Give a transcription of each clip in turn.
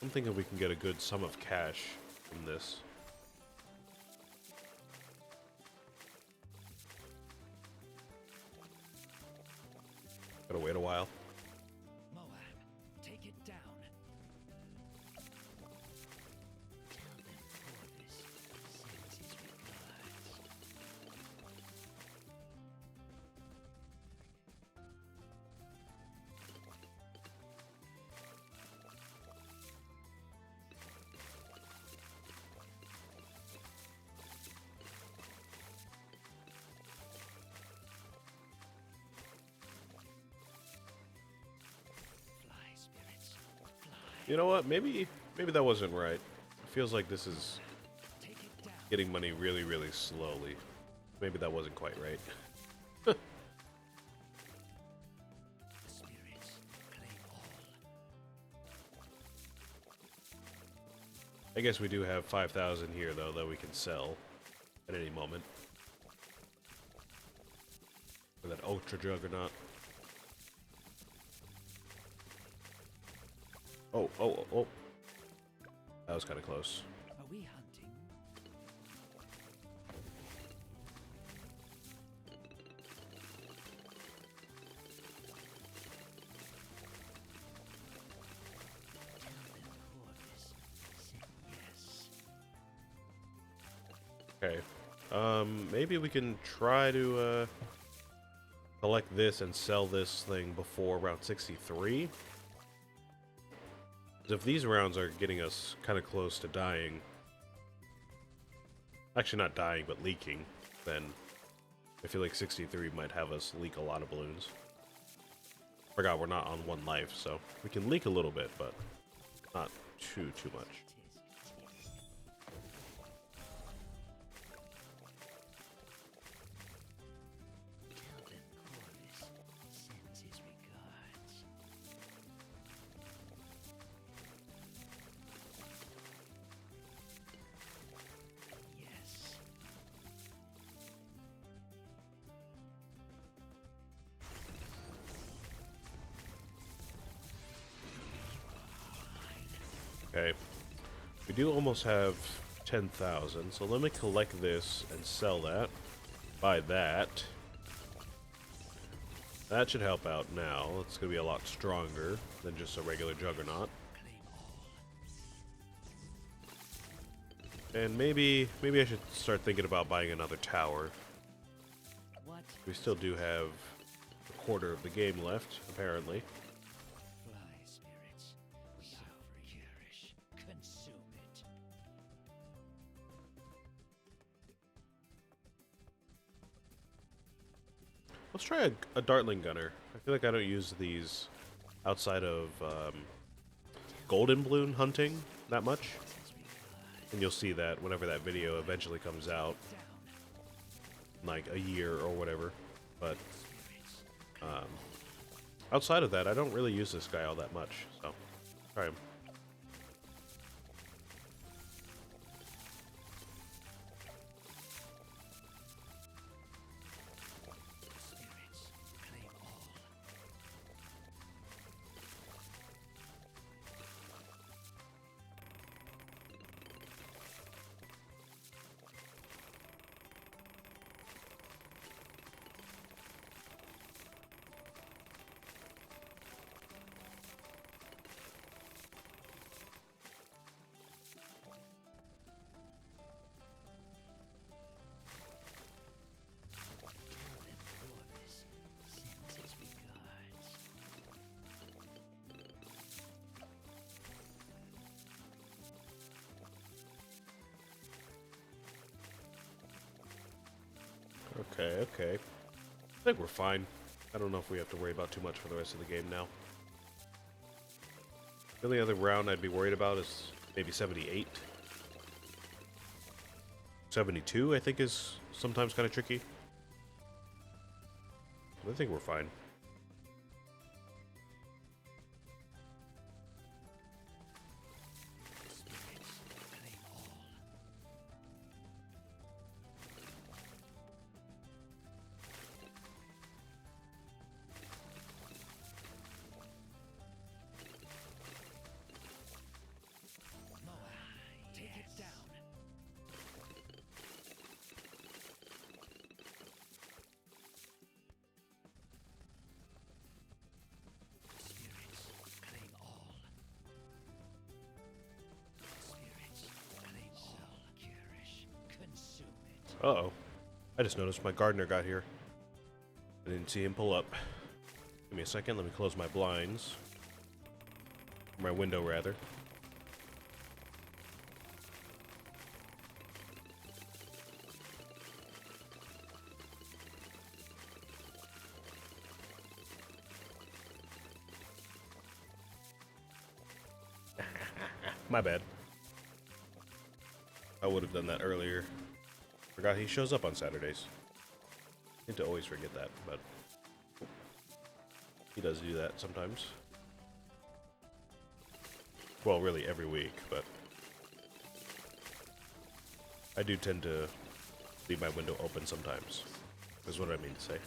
I'm thinking we can get a good sum of cash from this. Gotta wait a while. Moab, take it down. Tell them Corvus sends his regards. Fly, spirits, fly. You know what? Maybe that wasn't right. It feels like this is Take it down. getting money really, really slowly. Maybe that wasn't quite right. Spirits, claim all. I guess we do have 5,000 here, though, that we can sell at any moment. For that Ultra Juggernaut. Oh, oh, oh, oh. That was kind of close. Are we hunting? Tell them Corvus said yes. Okay. Maybe we can try to, collect this and sell this thing before round 63. 'Cause if these rounds are getting us kind of close to dying, actually not dying, but leaking, then I feel like 63 might have us leak a lot of balloons. Forgot we're not on 1 life, so we can leak a little bit, but not too much. It is. Tell them Corvus sends his regards. Yes. Okay. We do almost have 10,000, so let me collect this and sell that. Buy that. That should help out now. It's going to be a lot stronger than just a regular Juggernaut. Claim all. And maybe I should start thinking about buying another tower. What? We still do have a quarter of the game left, apparently. Fly, spirits. So perish. Consume it. Let's try a Dartling Gunner. I feel like I don't use these outside of Golden Bloon hunting that much. His regards. And you'll see that whenever that video eventually comes out, Down. like a year or whatever. But Spirits. outside of that, I don't really use this guy all that much, so try him. Spirits. Claim all. Tell them Corvus sends his regards. Okay, okay. I think we're fine. I don't know if we have to worry about too much for the rest of the game now. The only other round I'd be worried about is maybe 78. 72, I think, is sometimes kind of tricky. I think we're fine. Spirits. Claim all. Uh-oh. I just noticed my gardener got here. I didn't see him pull up. Give me a second, let me close my blinds. My window, rather. My bad. I would have done that earlier. Forgot he shows up on Saturdays. I need to always forget that, but he does do that sometimes. Well, really every week, but I do tend to leave my window open sometimes, is what I mean to say.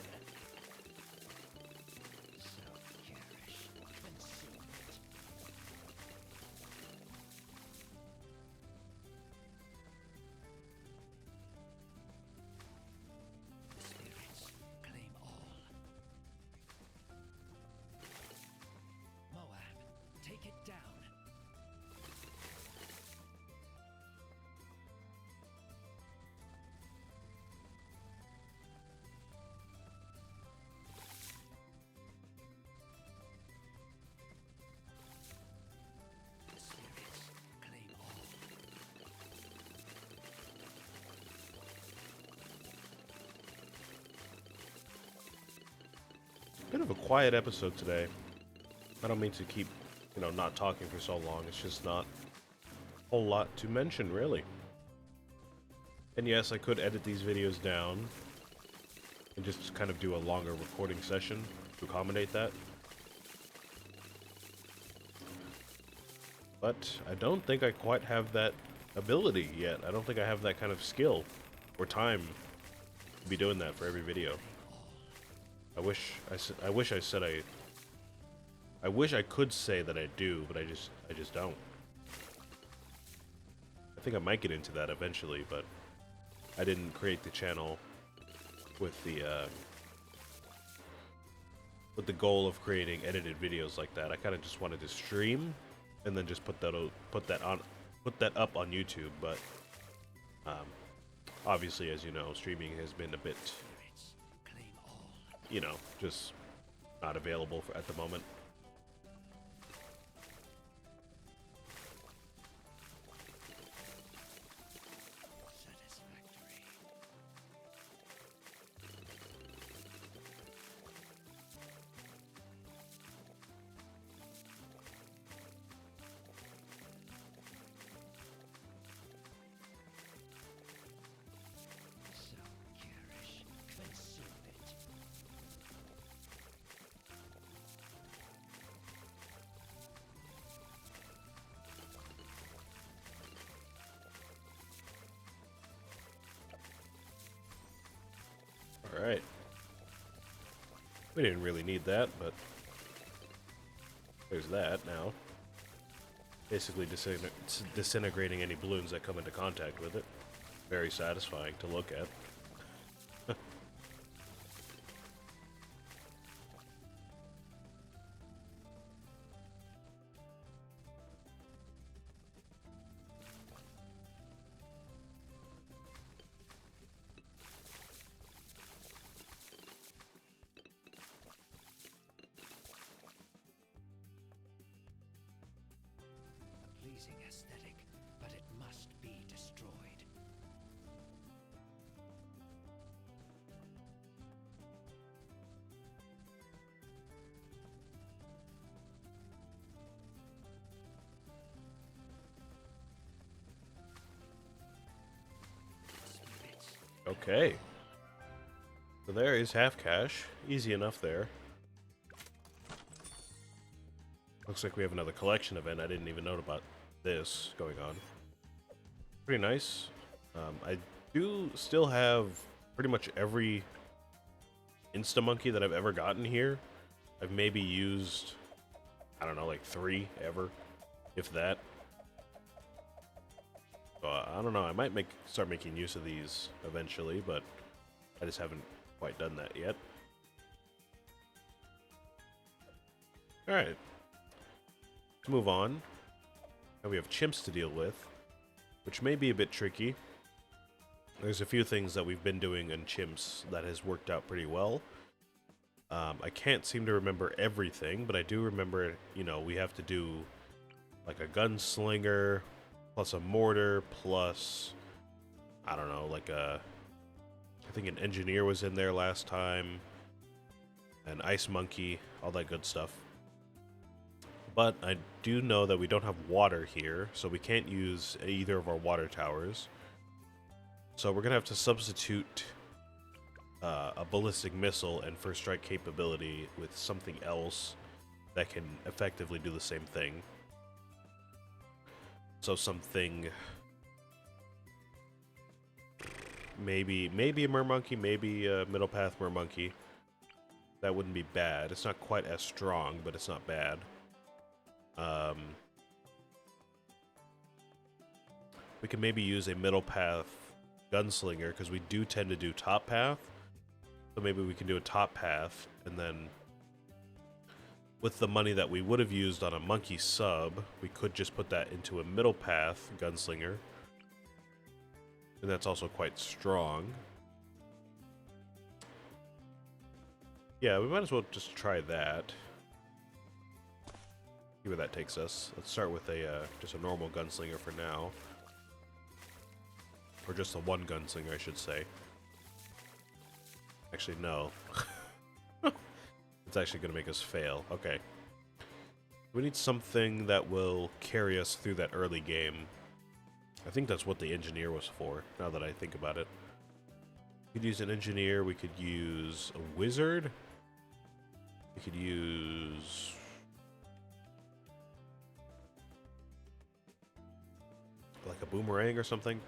Bit of a quiet episode today. I don't mean to keep, not talking for so long. It's just not a whole lot to mention, really. And yes, I could edit these videos down and just kind of do a longer recording session to accommodate that. But I don't think I quite have that ability yet. I don't think I have that kind of skill or time to be doing that for every video. I wish I could say that I do, but I just don't. I think I might get into that eventually, but I didn't create the channel with the goal of creating edited videos like that. I kind of just wanted to stream and then just put that up on YouTube, but obviously, as you know, streaming has been a bit, just not available at the moment. Alright. We didn't really need that, but there's that now. Basically disintegrating any balloons that come into contact with it. Very satisfying to look at. Aesthetic, but it must be destroyed. Okay. So there is half cash. Easy enough there. Looks like we have another collection event. I didn't even know about this going on. Pretty nice. I do still have pretty much every Insta-Monkey that I've ever gotten here. I've maybe used, I don't know, like 3 ever, if that. So, I don't know, I might start making use of these eventually, but I just haven't quite done that yet. Alright. Let's move on. Now we have chimps to deal with, which may be a bit tricky. There's a few things that we've been doing in chimps that has worked out pretty well. I can't seem to remember everything, but I do remember, you know, we have to do like a gunslinger plus a mortar plus, I don't know, like I think an engineer was in there last time, an ice monkey, all that good stuff. But I do know that we don't have water here, so we can't use either of our water towers. So we're going to have to substitute a ballistic missile and first strike capability with something else that can effectively do the same thing. So something, maybe a mermonkey, maybe a middle path mermonkey. That wouldn't be bad. It's not quite as strong, but it's not bad. We can maybe use a middle path gunslinger because we do tend to do top path. So maybe we can do a top path, and then with the money that we would have used on a monkey sub, we could just put that into a middle path gunslinger. And that's also quite strong. Yeah, we might as well just try that. See where that takes us. Let's start with a just a normal gunslinger for now. Or just a one gunslinger, I should say. Actually, no. It's actually going to make us fail. Okay. We need something that will carry us through that early game. I think that's what the engineer was for, now that I think about it. We could use an engineer. We could use a wizard. We could use... like a boomerang or something.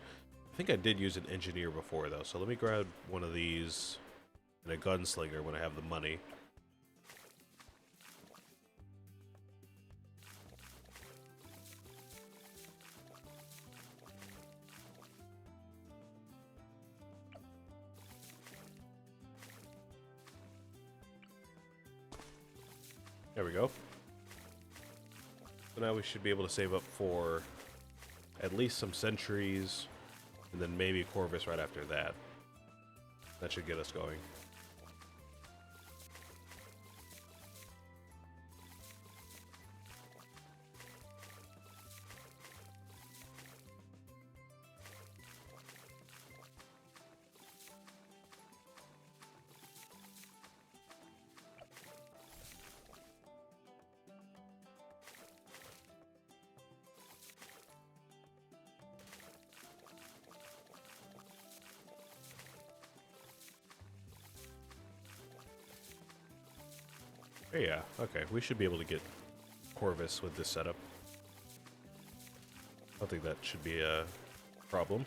I think I did use an engineer before, though, so let me grab one of these and a gunslinger when I have the money. There we go. So now we should be able to save up for at least some sentries, and then maybe Corvus right after that. That should get us going. Yeah, okay, we should be able to get Corvus with this setup. I don't think that should be a problem.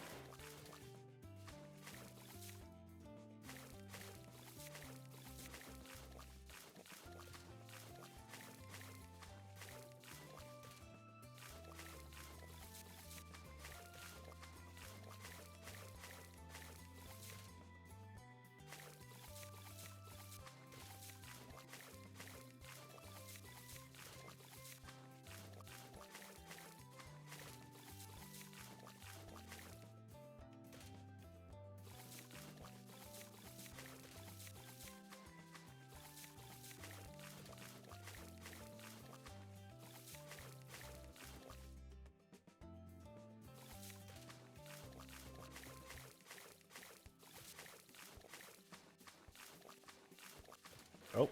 Oh,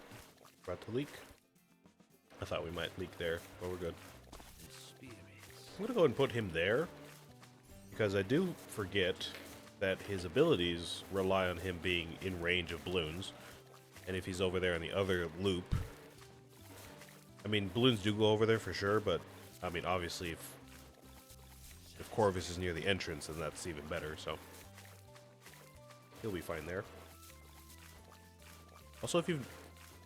about to leak. I thought we might leak there, but we're good. I'm gonna go and put him there, because I do forget that his abilities rely on him being in range of Bloons, and if he's over there in the other loop, I mean, Bloons do go over there for sure, but, I mean, obviously, if Corvus is near the entrance, then that's even better, so he'll be fine there. Also, if you've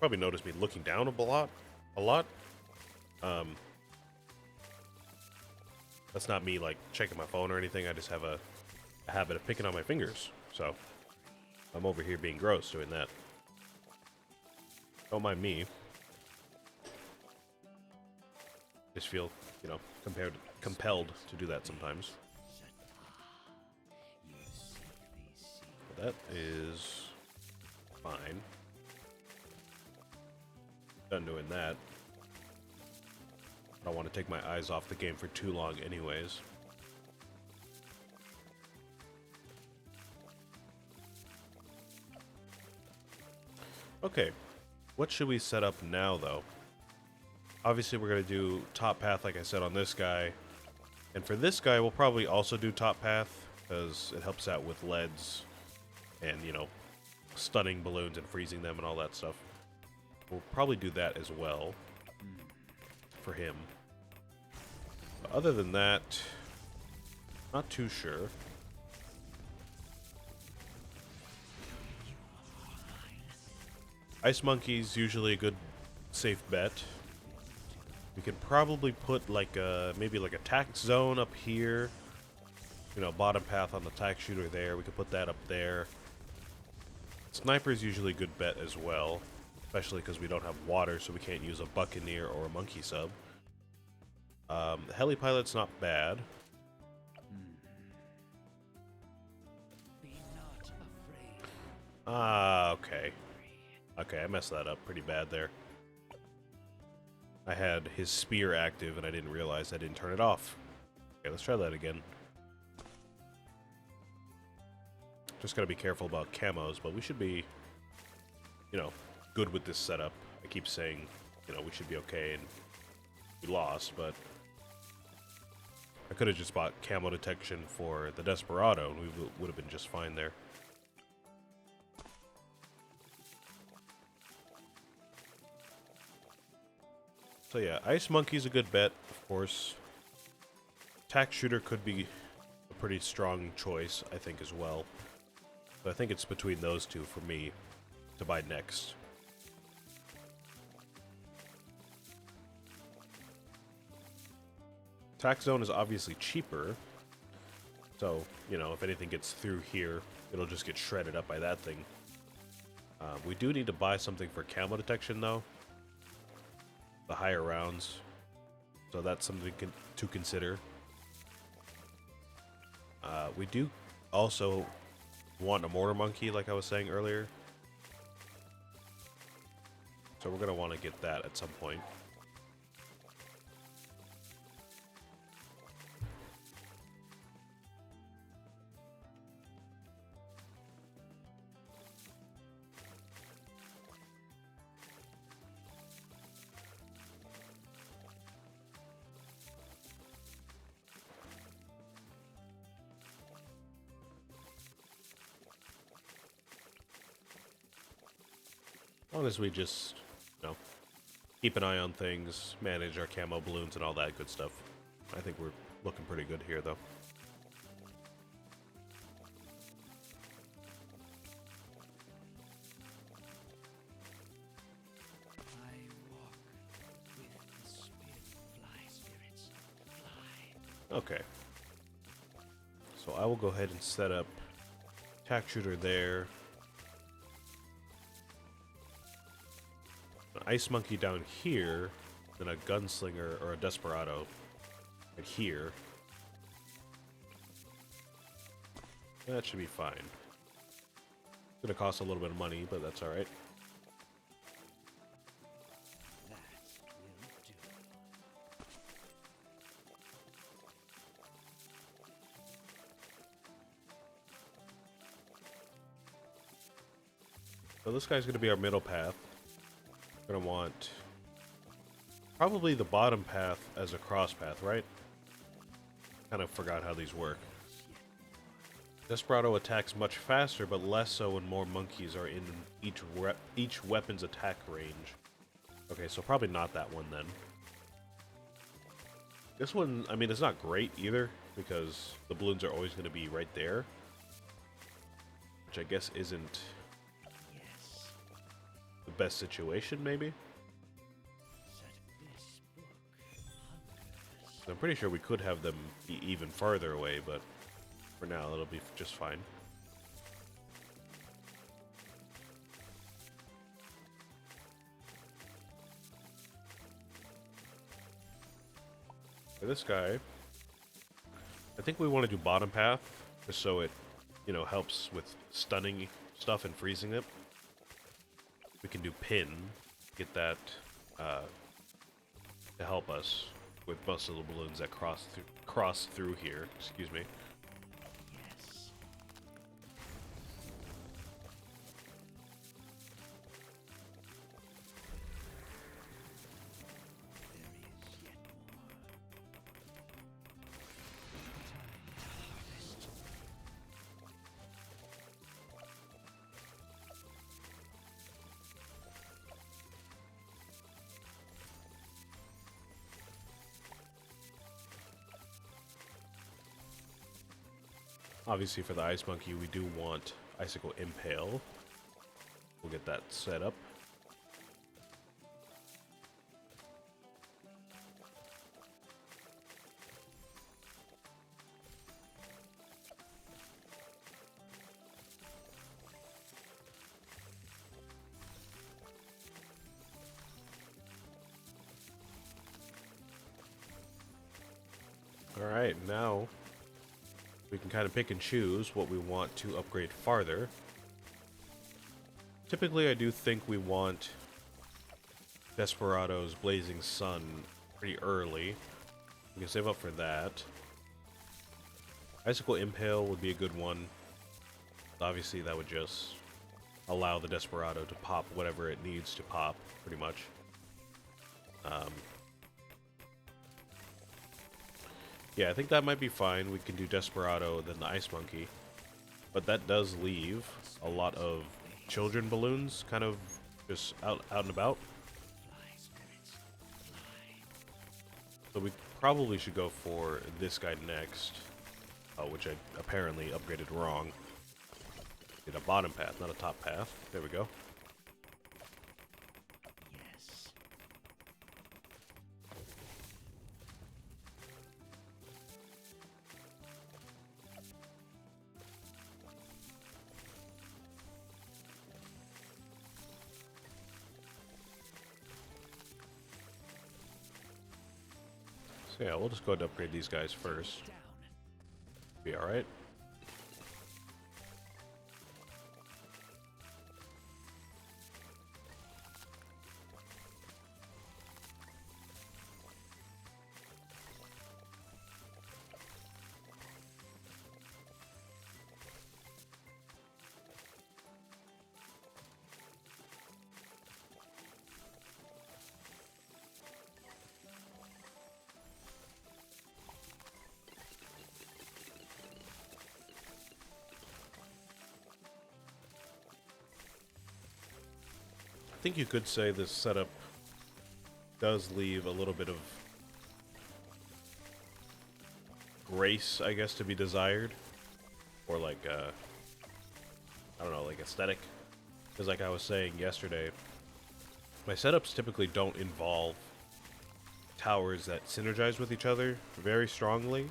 probably noticed me looking down a lot, that's not me, like, checking my phone or anything. I just have a habit of picking on my fingers, so I'm over here being gross doing that. Don't mind me. Just feel, you know, compelled to do that sometimes. That is fine. Done doing that. I don't want to take my eyes off the game for too long anyways. Okay, what should we set up now though? Obviously we're going to do top path like I said on this guy. And for this guy we'll probably also do top path because it helps out with leads and, you know, stunning balloons and freezing them and all that stuff. We'll probably do that as well for him. But other than that, not too sure. Ice Monkey's usually a good safe bet. We could probably put like a maybe like a tax zone up here. You know, bottom path on the tax shooter there. We could put that up there. Sniper's usually a good bet as well, especially because we don't have water, so we can't use a Buccaneer or a Monkey Sub. The heli pilot's not bad. Be not afraid. Ah, okay. Okay, I messed that up pretty bad there. I had his spear active and I didn't realize I didn't turn it off. Okay, let's try that again. Just gotta be careful about camos, but we should be, you know, good with this setup. I keep saying, you know, we should be okay, and we lost, but I could have just bought camo detection for the Desperado, and we would have been just fine there. So yeah, Ice Monkey's a good bet, of course. Tack Shooter could be a pretty strong choice, I think, as well. But I think it's between those two for me to buy next. Tack Zone is obviously cheaper. So, you know, if anything gets through here, it'll just get shredded up by that thing. We do need to buy something for camo detection, though. The higher rounds. So that's something to consider. We do also want a mortar monkey, like I was saying earlier. So we're going to want to get that at some point. As long as we just, you know, keep an eye on things, manage our camo balloons and all that good stuff. I think we're looking pretty good here, though. I walk with the spirit. Fly, spirits, fly. Okay. So I will go ahead and set up tack shooter there. An Ice Monkey down here, then a Gunslinger or a Desperado right here. That should be fine. It's gonna cost a little bit of money, but that's alright. That will do. So this guy's gonna be our middle path. We're gonna want probably the bottom path as a cross path, right? Kind of forgot how these work. Desperado attacks much faster, but less so when more monkeys are in each weapon's attack range. Okay, so probably not that one then. This one, I mean, it's not great either, because the balloons are always going to be right there. Which I guess isn't Yes. the best situation, maybe? That this book hungers. I'm pretty sure we could have them be even farther away, but for now, it'll be just fine. For this guy, I think we want to do bottom path, just so it you know, helps with stunning stuff and freezing it. We can do pin, get that to help us with most of the balloons that cross through here. Excuse me. Yes. There is yet more. Time to harvest. Obviously, for the Ice Monkey, we do want Icicle Impale. We'll get that set up. Alright, now we can kind of pick and choose what we want to upgrade farther. Typically, I do think we want Desperado's Blazing Sun pretty early. We can save up for that. Icicle Impale would be a good one. Obviously, that would just allow the Desperado to pop whatever it needs to pop, pretty much. Yeah, I think that might be fine. We can do Desperado, then the Ice Monkey. But that does leave a lot of children balloons kind of just out and about. Fly, spirits, fly. So we probably should go for this guy next. Which I apparently upgraded wrong. Did a bottom path, not a top path. There we go. Yes. So yeah, we'll just go ahead and upgrade these guys first. Down. Be alright. I think you could say this setup does leave a little bit of grace, I guess, to be desired. Or like, I don't know, like aesthetic. Because like I was saying yesterday, my setups typically don't involve towers that synergize with each other very strongly.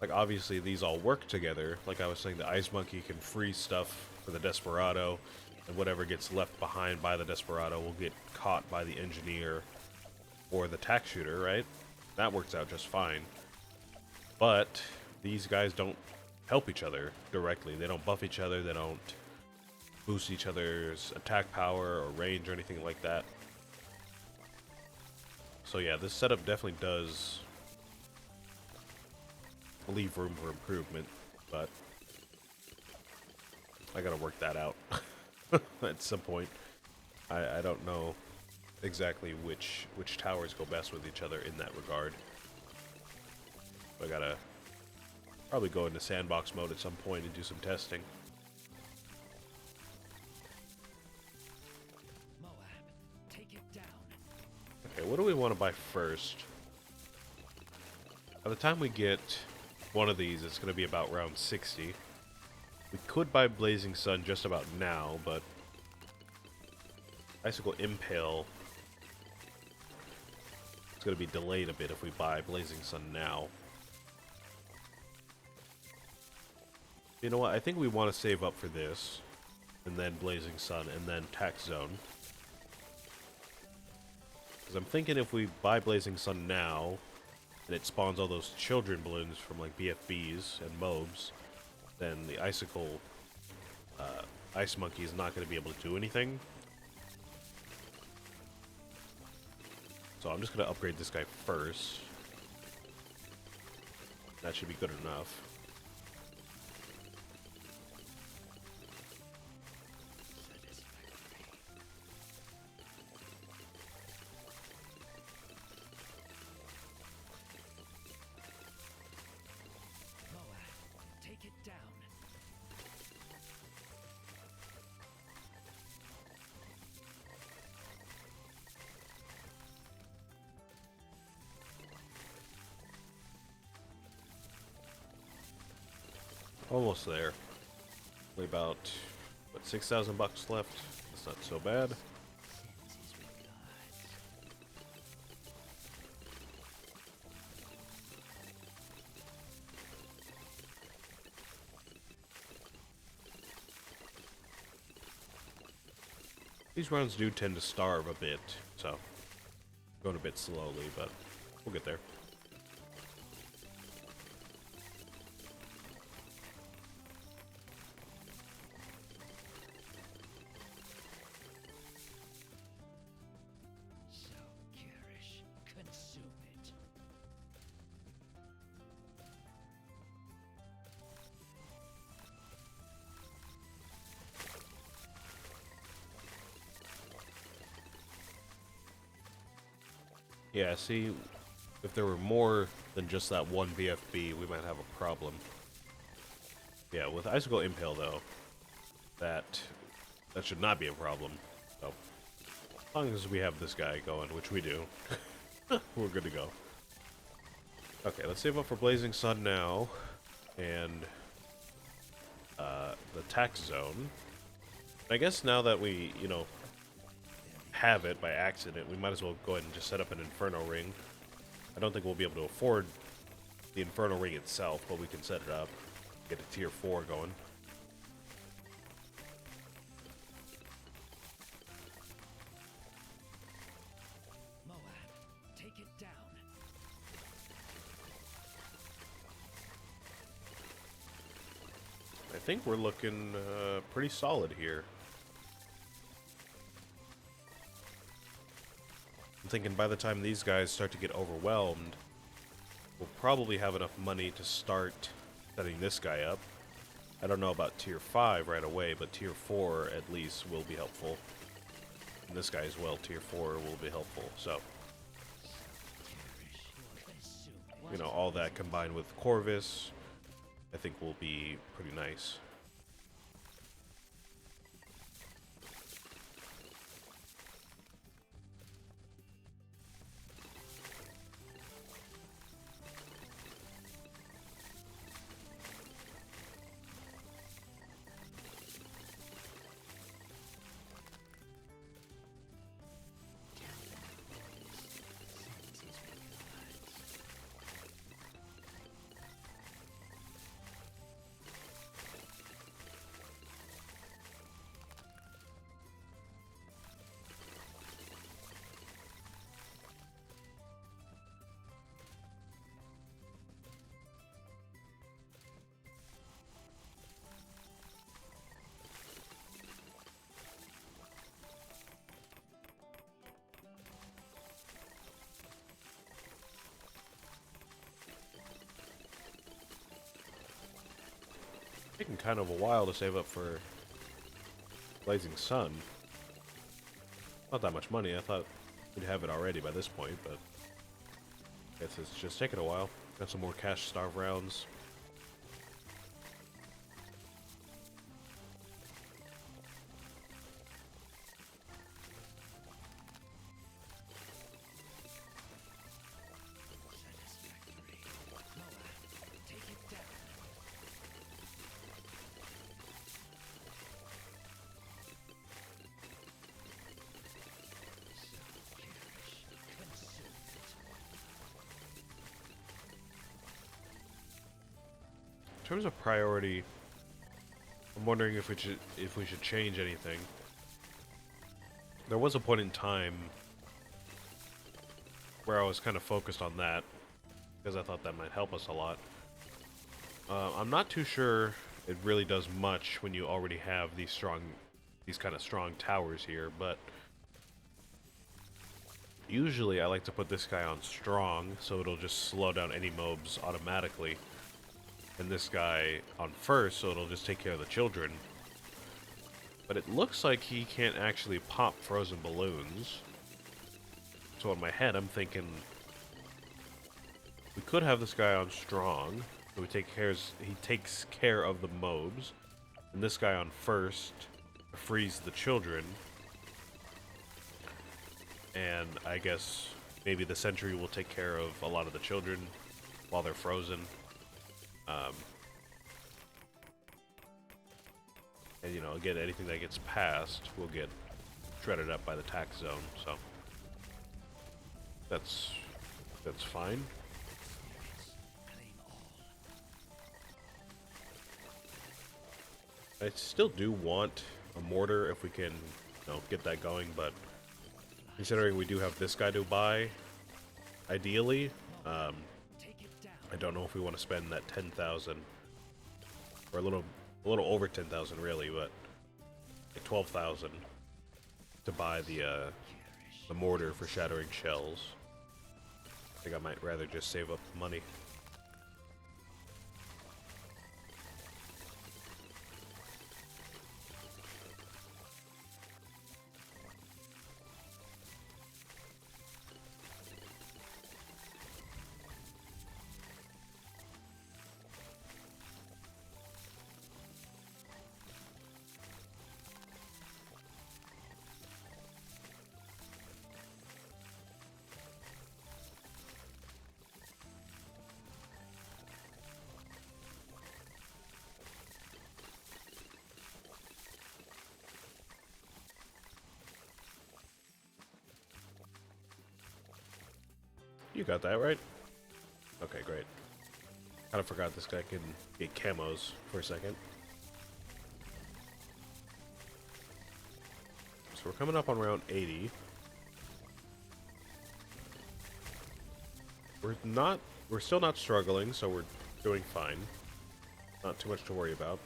Like, obviously, these all work together. Like I was saying, the Ice Monkey can freeze stuff for the Desperado, and whatever gets left behind by the Desperado will get caught by the Engineer or the Tack Shooter, right? That works out just fine. But these guys don't help each other directly. They don't buff each other. They don't boost each other's attack power or range or anything like that. So yeah, this setup definitely does leave room for improvement, but I gotta work that out at some point. I don't know exactly which towers go best with each other in that regard. I gotta probably go into sandbox mode at some point and do some testing. Moab, take it down. Okay, what do we want to buy first? By the time we get one of these, it's going to be about round 60. We could buy Blazing Sun just about now, but Icicle Impale, it's going to be delayed a bit if we buy Blazing Sun now. You know what? I think we want to save up for this, and then Blazing Sun, and then Tax Zone. Because I'm thinking if we buy Blazing Sun now, and it spawns all those children balloons from like BFBs and MOBs, then the icicle ice monkey is not going to be able to do anything. So I'm just going to upgrade this guy first. That should be good enough. Take it down. Almost there. Only about, what, 6,000 bucks left? That's not so bad. Senses regards. These rounds do tend to starve a bit, so going a bit slowly, but we'll get there. So garish. Consume it. Yeah, see, if there were more than just that one BFB, we might have a problem. Yeah, with Icicle Impale, though, that should not be a problem. So, as long as we have this guy going, which we do, we're good to go. Okay, let's save up for Blazing Sun now, and the tax zone. I guess now that we, you know, have it by accident, we might as well go ahead and just set up an Inferno Ring. I don't think we'll be able to afford the Inferno Ring itself, but we can set it up, get a tier 4 going. Moab, take it down. I think we're looking pretty solid here. I'm thinking by the time these guys start to get overwhelmed, we'll probably have enough money to start setting this guy up. I don't know about tier 5 right away, but tier 4 at least will be helpful. And this guy as well, tier 4 will be helpful. So, you know, all that combined with Corvus, I think will be pretty nice. Senses regards. Taking kind of a while to save up for Blazing Sun. Not that much money. I thought we'd have it already by this point, but I guess it's just taking a while. Got some more cash starve rounds. Satisfactory. Moab, take it down. So garish. Consume it. In terms of priority, I'm wondering if we should change anything. There was a point in time where I was kind of focused on that, because I thought that might help us a lot. I'm not too sure it really does much when you already have these kind of strong towers here, but usually I like to put this guy on strong, so it'll just slow down any mobs automatically. And this guy on first, so it'll just take care of the children. But it looks like he can't actually pop frozen balloons. So in my head, I'm thinking we could have this guy on strong, so he takes care of the mobs, and this guy on first frees the children. And I guess maybe the sentry will take care of a lot of the children while they're frozen. And you know, again, anything that gets past will get shredded up by the tax zone, so that's fine. I still do want a mortar if we can, you know, get that going, but considering we do have this guy to buy, ideally, I don't know if we want to spend that 10,000 or a little over 10,000 really, but like 12,000 to buy the mortar for shattering shells. I think I might rather just save up money. You got that right? Okay, great. Kind of forgot this guy can get camos for a second. So we're coming up on round 80. We're still not struggling, so we're doing fine. Not too much to worry about.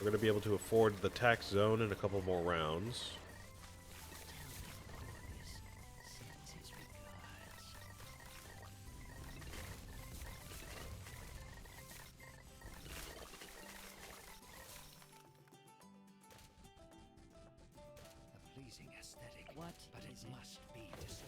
We're going to be able to afford the tax zone in a couple more rounds. Aesthetic, but it must be destroyed.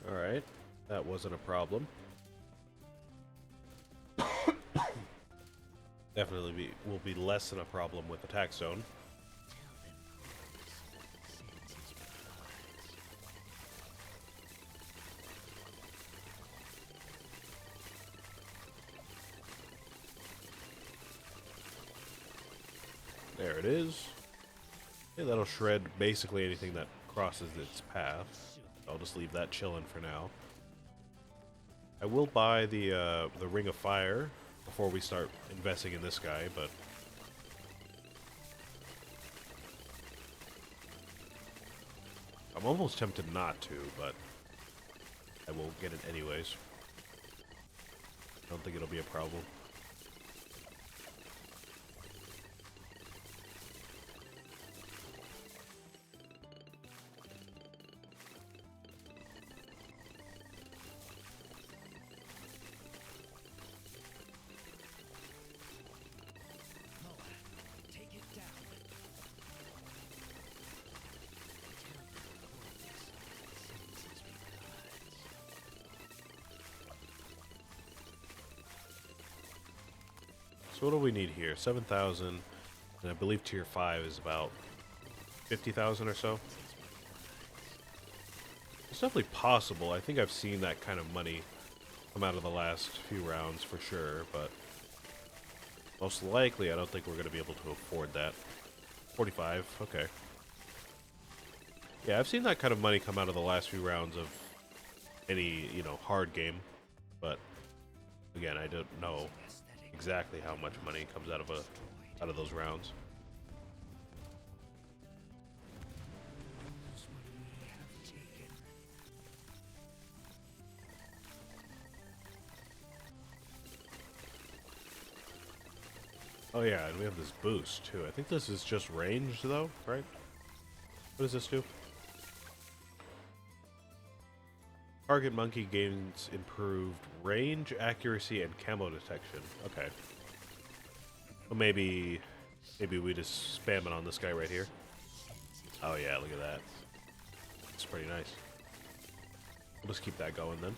Alright, that wasn't a problem. Definitely will be less than a problem with the tax zone. There it is. Okay, that'll shred basically anything that crosses its path. I'll just leave that chilling for now. I will buy the Ring of Fire before we start investing in this guy, but I'm almost tempted not to, but I will get it anyways. I don't think it'll be a problem. So what do we need here? 7,000, and I believe tier 5 is about 50,000 or so. It's definitely possible. I think I've seen that kind of money come out of the last few rounds for sure, but most likely I don't think we're going to be able to afford that. 45, okay. Yeah, I've seen that kind of money come out of the last few rounds of any, you know, hard game. But again, I don't know exactly how much money comes out of those rounds. Oh yeah, and we have this boost too. I think this is just ranged though, right? What does this do? Target monkey gains improved range, accuracy, and camo detection. Okay. Well, maybe we just spam it on this guy right here. Oh yeah, look at that. It's pretty nice. We'll just keep that going then.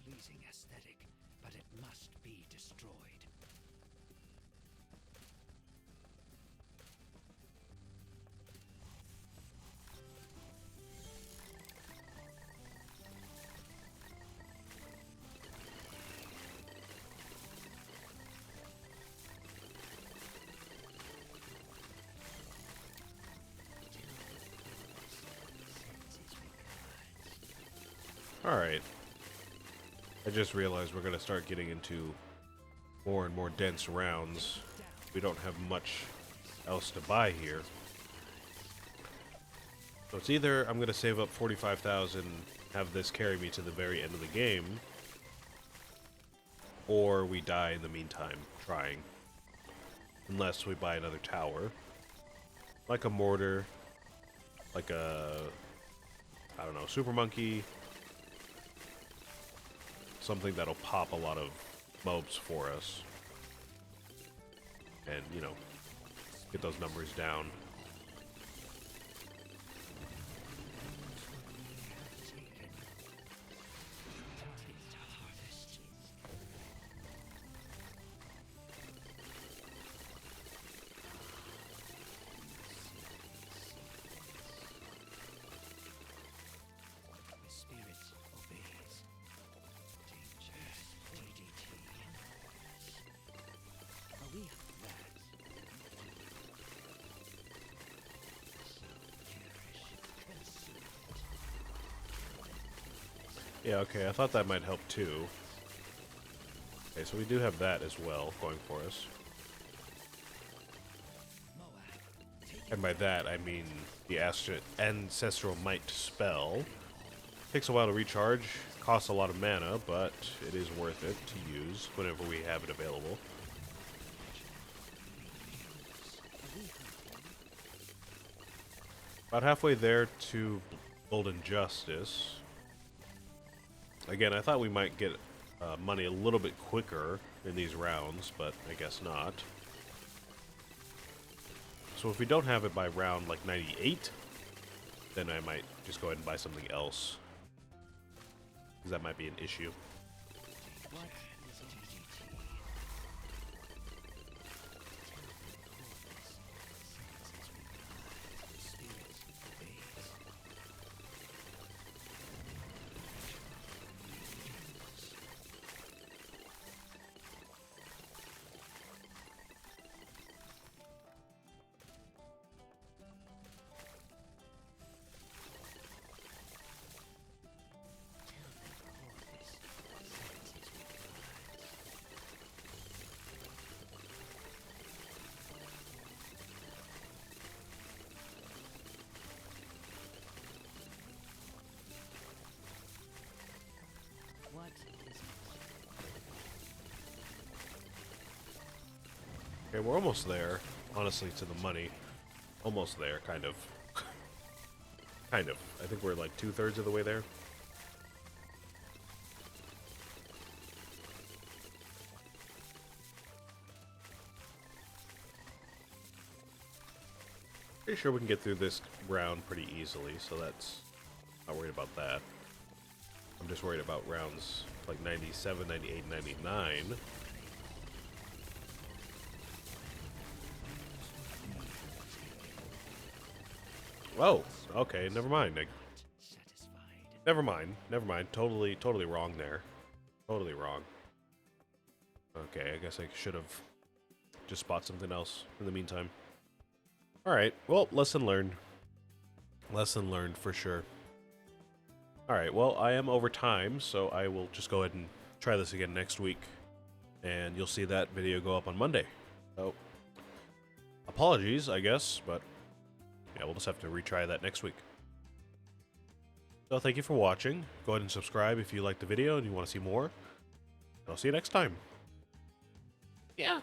Pleasing aesthetic, but it must be destroyed. Alright. I just realized we're going to start getting into more and more dense rounds. We don't have much else to buy here. So it's either I'm going to save up 45,000, have this carry me to the very end of the game, or we die in the meantime trying. Unless we buy another tower. Like a mortar, like a, I don't know, super monkey. Something that'll pop a lot of mobs for us. And, you know, get those numbers down. Yeah, okay, I thought that might help too. Okay, so we do have that as well going for us. And by that, I mean the Ancestral Might spell. Takes a while to recharge, costs a lot of mana, but it is worth it to use whenever we have it available. About halfway there to Golden Justice. Again, I thought we might get money a little bit quicker in these rounds, but I guess not. So if we don't have it by round like 98, then I might just go ahead and buy something else. Because that might be an issue. Okay, we're almost there, honestly, to the money. Almost there, kind of. Kind of. I think we're like 2/3 of the way there. Pretty sure we can get through this round pretty easily, so that's not worried about that. I'm just worried about rounds like 97, 98, 99. Oh, okay, never mind. Never mind. Never mind. Totally wrong there. Totally wrong. Okay, I guess I should have just bought something else in the meantime. Alright, well, lesson learned. Lesson learned for sure. Alright, well, I am over time, so I will just go ahead and try this again next week. And you'll see that video go up on Monday. So, apologies, I guess, but yeah, we'll just have to retry that next week. So thank you for watching. Go ahead and subscribe if you liked the video and you want to see more. I'll see you next time. Yeah.